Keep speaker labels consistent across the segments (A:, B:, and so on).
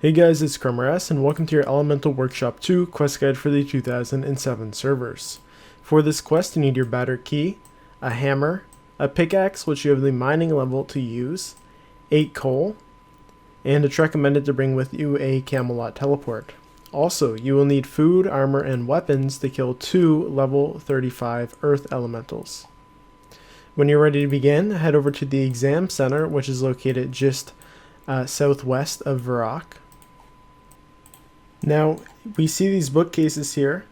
A: Hey guys, it's Crumb and welcome to your Elemental Workshop 2 quest guide for the 2007 servers. For this quest you need your battered key, a hammer, a pickaxe which you have the mining level to use, 8 coal, and it's recommended to bring with you a Camelot Teleport. Also, you will need food, armor, and weapons to kill 2 level 35 earth elementals. When you're ready to begin, head over to the exam center, which is located just southwest of Varrock. Now, we see these bookcases here,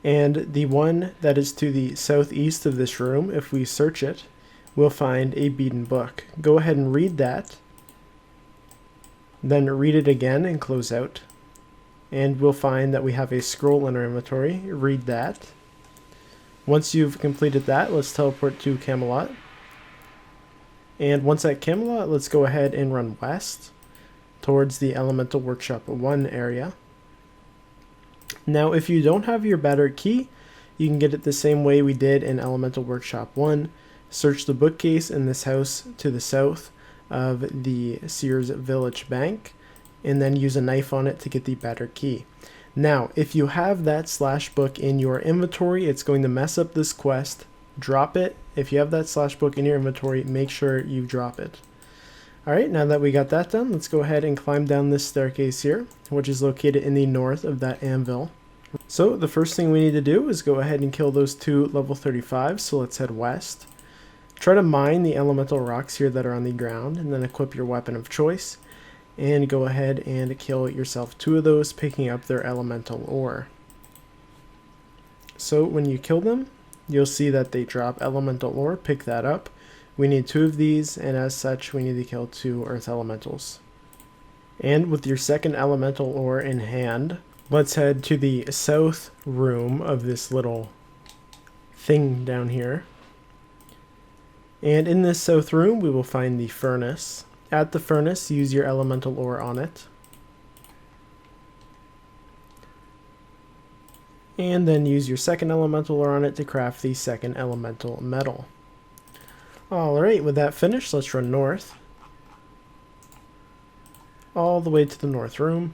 A: and the one that is to the southeast of this room, if we search it, we'll find a beaten book. Go ahead and read that, then read it again and close out. And we'll find that we have a scroll in our inventory. Read that. Once you've completed that, let's teleport to Camelot. And once at Camelot, let's go ahead and run west towards the Elemental Workshop 1 area. Now, if you don't have your battered key, you can get it the same way we did in Elemental Workshop 1. Search the bookcase in this house to the south of the Sears Village Bank, and then use a knife on it to get the battered key. Now, if you have that slash book in your inventory, it's going to mess up this quest. Drop it. If you have that slash book in your inventory, make sure you drop it. Alright, now that we got that done, let's go ahead and climb down this staircase here, which is located in the north of that anvil. So the first thing we need to do is go ahead and kill those 2 level 35s, so let's head west. Try to mine the elemental rocks here that are on the ground, and then equip your weapon of choice, and go ahead and kill yourself 2 of those, picking up their elemental ore. So when you kill them, you'll see that they drop elemental ore. Pick that up. We need 2 of these, and as such, we need to kill 2 earth elementals. And with your second elemental ore in hand, let's head to the south room of this little thing down here. And in this south room, we will find the furnace. At the furnace, use your elemental ore on it. And then use your second elemental ore on it to craft the second elemental metal. Alright, with that finished, let's run north. All the way to the north room.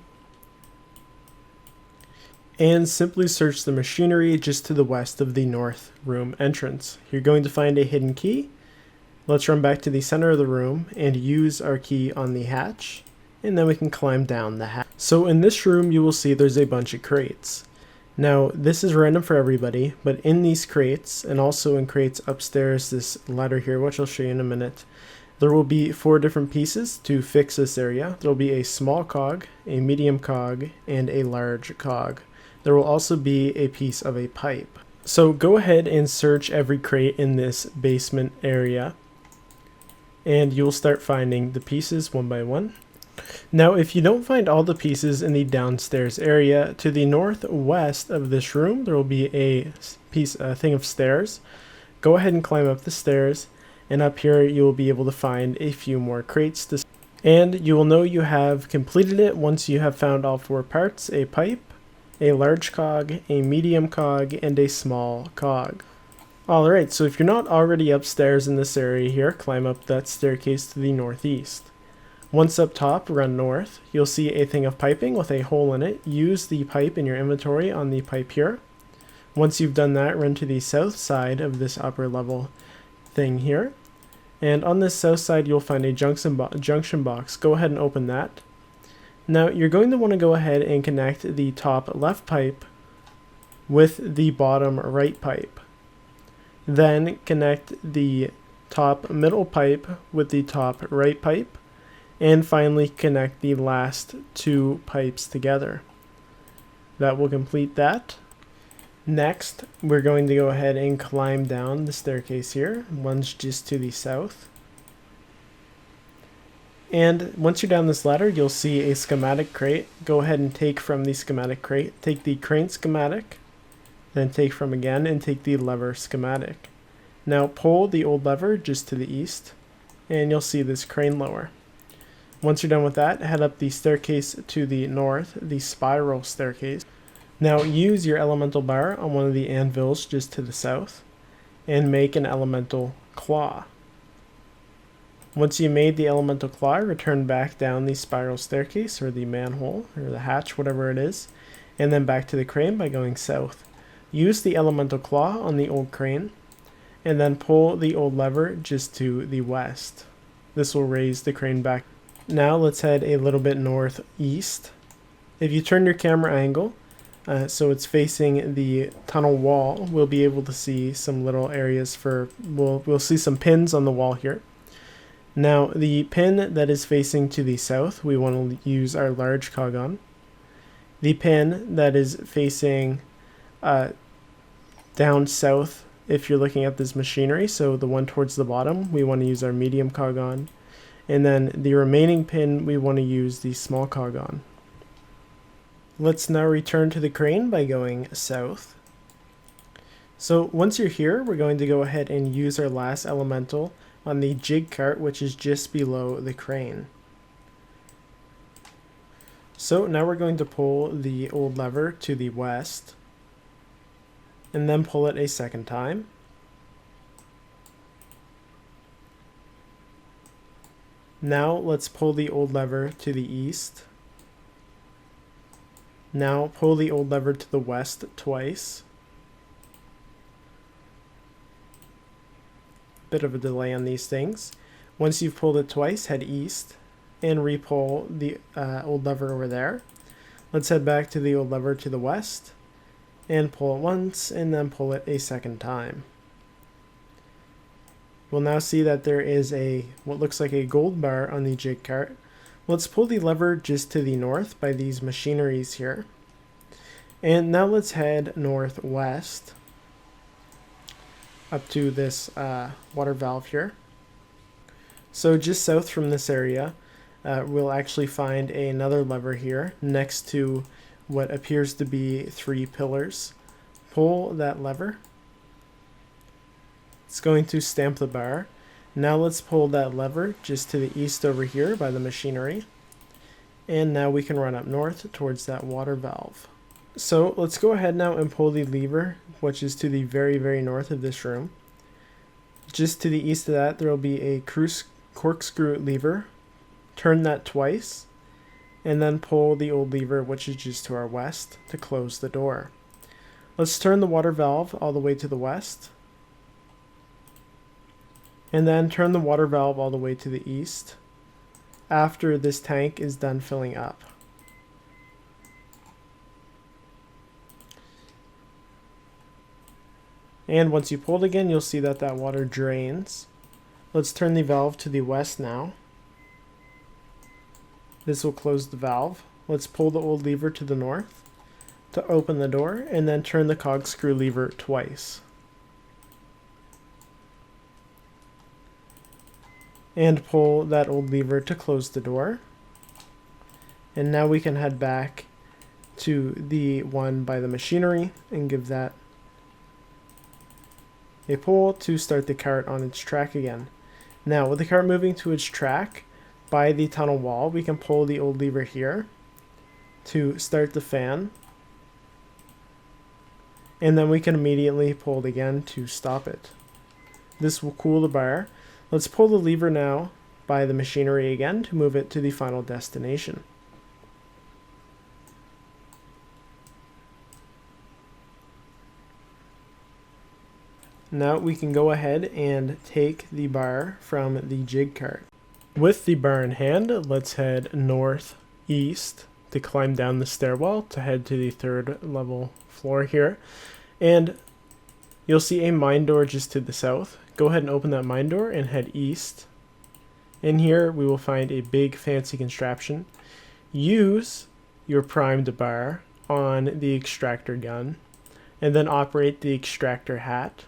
A: And simply search the machinery just to the west of the north room entrance. You're going to find a hidden key. Let's run back to the center of the room and use our key on the hatch. And then we can climb down the hatch. So in this room, you will see there's a bunch of crates. Now, this is random for everybody, but in these crates, and also in crates upstairs, this ladder here, which I'll show you in a minute, there will be 4 different pieces to fix this area. There will be a small cog, a medium cog, and a large cog. There will also be a piece of a pipe. So go ahead and search every crate in this basement area, and you'll start finding the pieces one by one. Now, if you don't find all the pieces in the downstairs area, to the northwest of this room, there will be a thing of stairs. Go ahead and climb up the stairs, and up here you will be able to find a few more crates. And you will know you have completed it once you have found all 4 parts: a pipe, a large cog, a medium cog, and a small cog. Alright, so if you're not already upstairs in this area here, climb up that staircase to the northeast. Once up top, run north. You'll see a thing of piping with a hole in it. Use the pipe in your inventory on the pipe here. Once you've done that, run to the south side of this upper level thing here. And on this south side, you'll find a junction box. Go ahead and open that. Now, you're going to want to go ahead and connect the top left pipe with the bottom right pipe. Then connect the top middle pipe with the top right pipe. And finally connect the last 2 pipes together. That will complete that. Next, we're going to go ahead and climb down the staircase here. One's just to the south. And once you're down this ladder, you'll see a schematic crate. Go ahead and take from the schematic crate. Take the crane schematic, then take from again and take the lever schematic. Now pull the old lever just to the east, and you'll see this crane lower. Once you're done with that, head up the staircase to the north, the spiral staircase. Now use your elemental bar on one of the anvils just to the south, and make an elemental claw. Once you made the elemental claw, return back down the spiral staircase, or the manhole, or the hatch, whatever it is, and then back to the crane by going south. Use the elemental claw on the old crane, and then pull the old lever just to the west. This will raise the crane back. Now let's head a little bit northeast. If you turn your camera angle so it's facing the tunnel wall, we'll be able to see some little areas for, we'll see some pins on the wall here. Now the pin that is facing to the south, we want to use our large cog on. The pin that is facing down south, if you're looking at this machinery, so the one towards the bottom, we want to use our medium cog on. And then the remaining pin, we want to use the small cog on. Let's now return to the crane by going south. So once you're here, we're going to go ahead and use our last elemental on the jig cart, which is just below the crane. So now we're going to pull the old lever to the west, and then pull it a second time. Now let's pull the old lever to the east. Now pull the old lever to the west twice. Bit of a delay on these things. Once you've pulled it twice, head east and re-pull the old lever over there. Let's head back to the old lever to the west and pull it once, and then pull it a second time. We'll now see that there is a what looks like a gold bar on the jig cart. Let's pull the lever just to the north by these machineries here. And now let's head northwest up to this water valve here. So just south from this area, we'll actually find another lever here next to what appears to be 3 pillars. Pull that lever. It's going to stamp the bar. Now let's pull that lever just to the east over here by the machinery. And now we can run up north towards that water valve. So let's go ahead now and pull the lever, which is to the very, very north of this room. Just to the east of that, there will be a corkscrew lever. Turn that twice, and then pull the old lever, which is just to our west, to close the door. Let's turn the water valve all the way to the west, and then turn the water valve all the way to the east after this tank is done filling up. And once you pull it again, you'll see that that water drains. Let's turn the valve to the west now. This will close the valve. Let's pull the old lever to the north to open the door, and then turn the corkscrew lever twice. And pull that old lever to close the door. And now we can head back to the one by the machinery and give that a pull to start the cart on its track again. Now with the cart moving to its track by the tunnel wall, we can pull the old lever here to start the fan, and then we can immediately pull it again to stop it. This will cool the bar. Let's pull the lever now by the machinery again to move it to the final destination. Now we can go ahead and take the bar from the jig cart. With the bar in hand, let's head northeast to climb down the stairwell to head to the 3rd level floor here. And you'll see a mine door just to the south. Go ahead and open that mine door and head east. In here we will find a big fancy contraption. Use your primed bar on the extractor gun and then operate the extractor hat.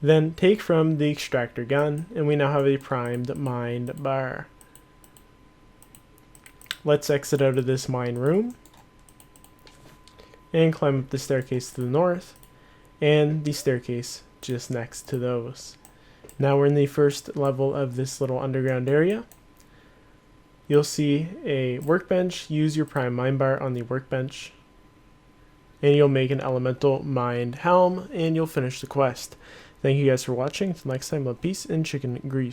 A: Then take from the extractor gun, and we now have a primed mined bar. Let's exit out of this mine room and climb up the staircase to the north and the staircase just next to those. Now we're in the 1st level of this little underground area. You'll see a workbench. Use your prime mine bar on the workbench and you'll make an elemental mined helm, and you'll finish the quest. Thank you guys for watching. Until next time, love, peace, and chicken grease.